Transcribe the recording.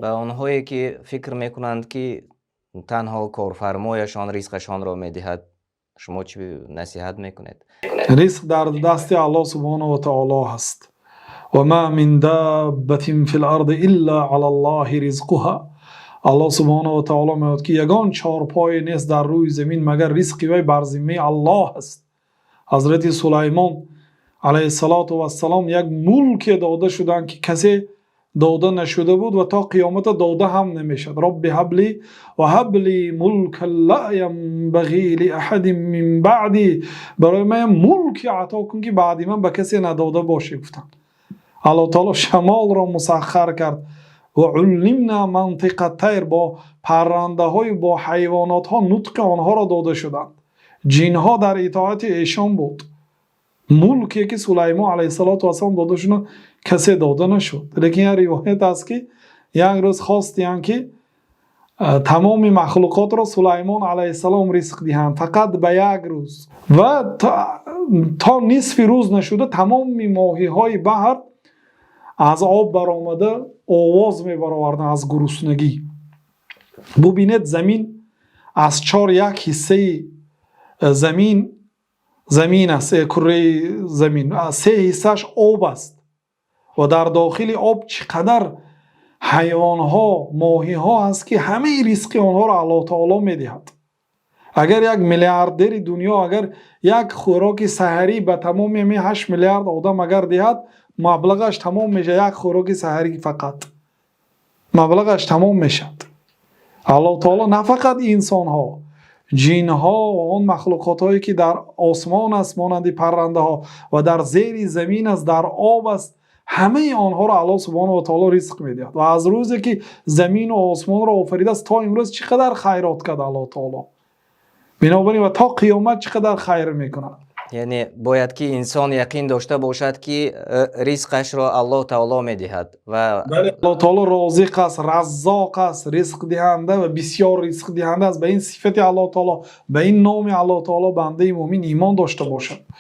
و آنهایی که فکر میکنند که تنها کارفرمایشان رزقشان را میدهد، شما چی نصیحت میکنید؟ رزق در دست الله سبحانه و تعالی هست. و ما من دابة فی الارض الا علی الله رزقها. الله سبحانه و تعالی میگوید که یگان چارپای نیست در روی زمین مگر رزق وی بر ذمه الله است. حضرت سلیمان علیه السلام یک ملک داده شدند که کسی داده نشده بود و تا قیامت داده هم نمیشد. رب هب لی و هب لی ملک لا ینبغی لاحد من بعدی، برای من ملک عطا کن که بعد من به کسی نداده باشه. گفتند الله تعالی شمال را مسخر کرد و علمنا منطق الطیر، با پرنده های با حیوانات ها نطق آنها را داده شدند. جن ها در اطاعت ایشان بود. ملکی که سلیمان علیه السلام داده شدند کسی داده نشد. لیکن یه روایت است که یک روز خواستند که تمام مخلوقات را سلیمان علیه السلام رزق دهند، فقط به یک روز، و تا نصف روز نشده تمام ماهی های بحر از آب برآمده آواز می برآوردند از گرسنگی. ببینید زمین از چهار یک حصه زمین است، کره زمین سه حصهش آب است و در داخل آب چقدر حیوان ها ماهی ها هست که همه رزق آنها را الله تعالی می دهد. اگر یک میلیاردر دنیا اگر یک خوراک سحری به تمام 8 میلیارد آدم اگر دهد، مبلغش تمام میشه. یک خوراک سحری فقط مبلغش تمام میشد. الله تعالی نه فقط انسان ها، جن ها و آن مخلوقات هایی که در آسمان است مانند پرنده ها و در زیر زمین است، در آب است، همه آنها را الله سبحانه و تعالی رزق میدهد. و از روزی که زمین و آسمان را آفریده است تا امروز چقدر خیرات کرد الله تعالی. بنابراین و تا قیامت چقدر خیر میکنه. یعنی باید که انسان یقین داشته باشد که رزقش را الله تعالی میدهد و الله تعالی رازق است، رزاق است، رزق دهنده و بسیار رزق دهنده است. به این صفت الله تعالی، به این نام الله تعالی بنده مؤمن ایمان داشته باشد.